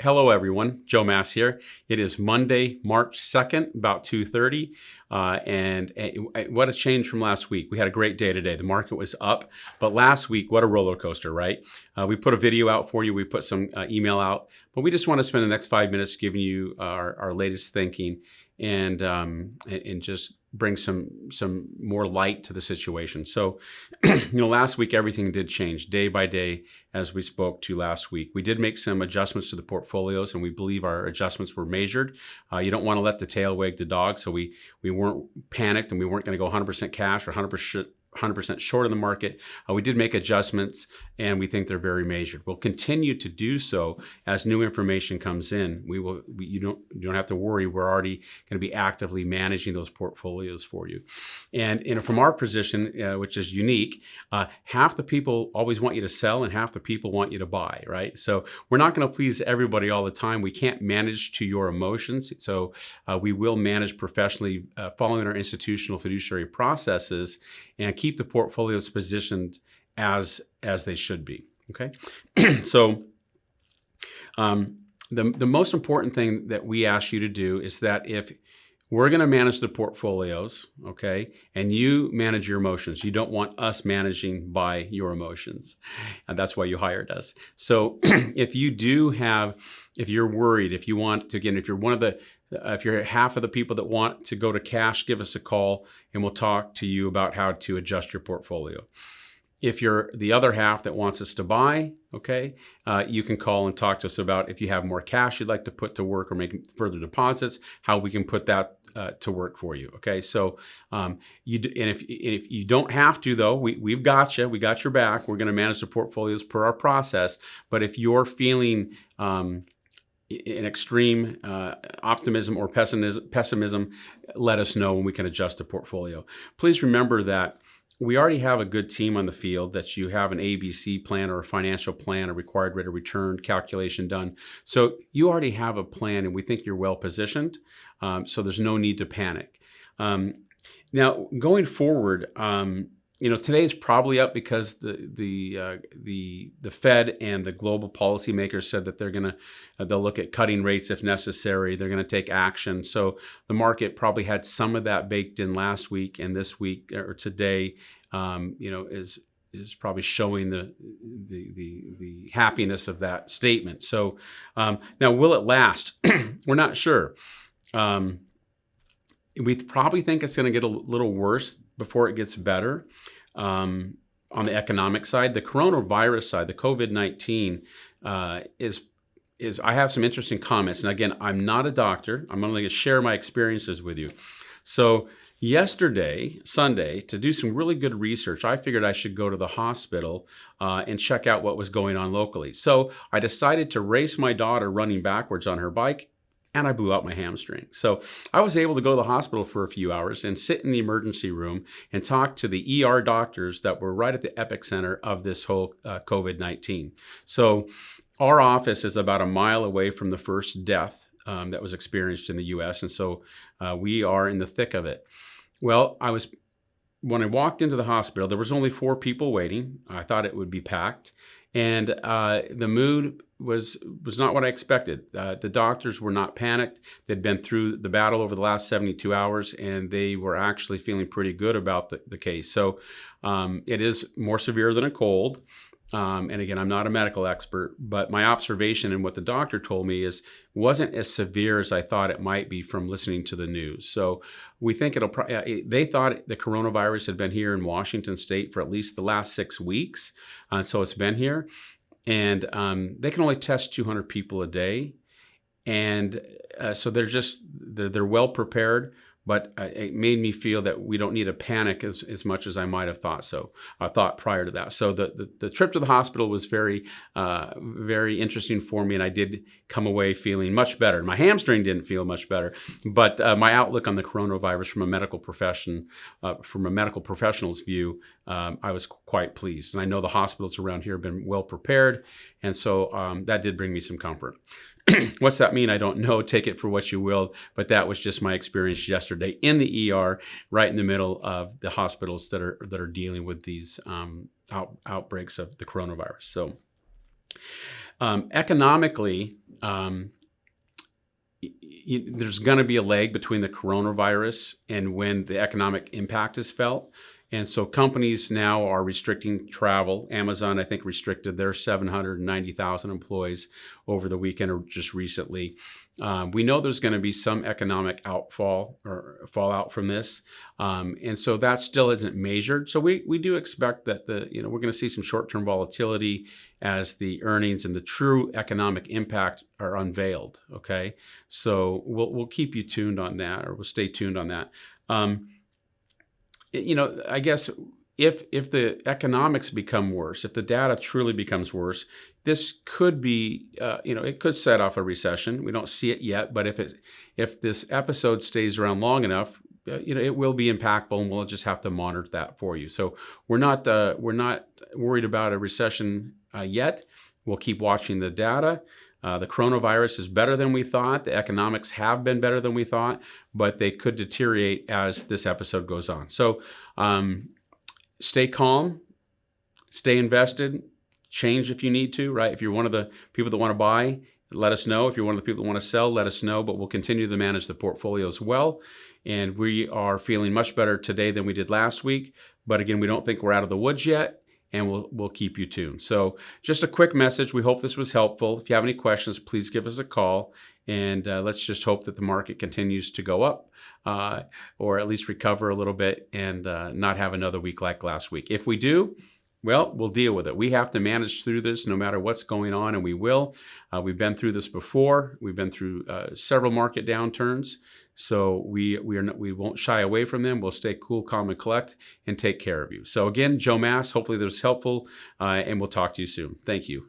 Hello, everyone. Joe Mass here. It is Monday, March 2nd, about 2:30, what a change from last week. We had a great day today. The market was up, but last week, what a roller coaster, right? We put a video out for you. We put some email out, but we just want to spend the next 5 minutes giving you our latest thinking and just bring some more light to the situation. So, last week everything did change day by day as we spoke to last week. We did make some adjustments to the portfolios, and we believe our adjustments were measured. You don't want to let the tail wag the dog, so we weren't panicked and we weren't going to go 100% cash or 100% short in the market. We did make adjustments, and we think they're very measured. We'll continue to do so as new information comes in. You don't have to worry. We're already going to be actively managing those portfolios for you. And from our position, which is unique, half the people always want you to sell, and half the people want you to buy, right? So we're not going to please everybody all the time. We can't manage to your emotions. So we will manage professionally, following our institutional fiduciary processes, and keep the portfolios positioned as they should be. Okay, so the most important thing that we ask you to do is that if we're going to manage the portfolios, okay, and you manage your emotions, you don't want us managing by your emotions, and that's why you hired us. So if you're worried, if you're half of the people that want to go to cash, give us a call and we'll talk to you about how to adjust your portfolio. If you're the other half that wants us to buy, okay, you can call and talk to us about if you have more cash you'd like to put to work or make further deposits, how we can put that to work for you. Okay, so if you don't have to, though, we've got you. We got your back. We're going to manage the portfolios per our process. But if you're feeling an extreme optimism or pessimism, let us know and we can adjust the portfolio. Please remember that we already have a good team on the field, that you have an ABC plan or a financial plan, a required rate of return calculation done. So you already have a plan, and we think you're well positioned. So there's no need to panic. Now, going forward, today's probably up because the Fed and the global policymakers said that they'll look at cutting rates if necessary. They're going to take action. So the market probably had some of that baked in last week, and this week or today, is probably showing the happiness of that statement. So now, will it last? We're not sure. We probably think it's going to get a little worse before it gets better. On the economic side, the coronavirus side, the COVID-19 is I have some interesting comments. And again, I'm not a doctor. I'm only going to share my experiences with you. So yesterday, Sunday, to do some really good research, I figured I should go to the hospital and check out what was going on locally. So I decided to race my daughter running backwards on her bike, and I blew out my hamstring. So I was able to go to the hospital for a few hours and sit in the emergency room and talk to the ER doctors that were right at the epicenter of this whole COVID-19. So our office is about a mile away from the first death that was experienced in the U.S., and so we are in the thick of it. Well, when I walked into the hospital, there was only 4 people waiting. I thought it would be packed, and the mood was not what I expected. The doctors were not panicked. They'd been through the battle over the last 72 hours, and they were actually feeling pretty good about the case. So it is more severe than a cold. And again, I'm not a medical expert, but my observation and what the doctor told me wasn't as severe as I thought it might be from listening to the news. So we think they thought the coronavirus had been here in Washington State for at least the last 6 weeks. So it's been here. And they can only test 200 people a day. And so they're well prepared. But it made me feel that we don't need to panic as much as I might have thought. So I thought prior to that. So the trip to the hospital was very, very interesting for me, and I did come away feeling much better. My hamstring didn't feel much better, but my outlook on the coronavirus from a medical professional's view, I was quite pleased. And I know the hospitals around here have been well prepared, and so that did bring me some comfort. What's that mean? I don't know. Take it for what you will. But that was just my experience yesterday in the ER, right in the middle of the hospitals that are dealing with these outbreaks of the coronavirus. So Economically, there's going to be a lag between the coronavirus and when the economic impact is felt. And so companies now are restricting travel. Amazon, I think, restricted their 790,000 employees over the weekend or just recently. We know there's going to be some economic outfall or fallout from this. And so that still isn't measured. So we do expect that we're going to see some short-term volatility as the earnings and the true economic impact are unveiled. Okay. So we'll keep you tuned on that, or we'll stay tuned on that. I guess if the economics become worse, if the data truly becomes worse, this could be, it could set off a recession. We don't see it yet, but if this episode stays around long enough, it will be impactful, and we'll just have to monitor that for you. So we're not worried about a recession yet. We'll keep watching the data. The coronavirus is better than we thought. The economics have been better than we thought, but they could deteriorate as this episode goes on. So stay calm, stay invested, change if you need to, right? If you're one of the people that want to buy, let us know. If you're one of the people that want to sell, let us know, but we'll continue to manage the portfolio as well. And we are feeling much better today than we did last week. But again, we don't think we're out of the woods yet, and we'll keep you tuned. So just a quick message. We hope this was helpful. If you have any questions, please give us a call. And let's just hope that the market continues to go up or at least recover a little bit and not have another week like last week. If we do, well, we'll deal with it. We have to manage through this no matter what's going on, and we will. We've been through this before. We've been through several market downturns. So we won't shy away from them. We'll stay cool, calm, and collect and take care of you. So again, Joe Mass, hopefully that was helpful, and we'll talk to you soon. Thank you.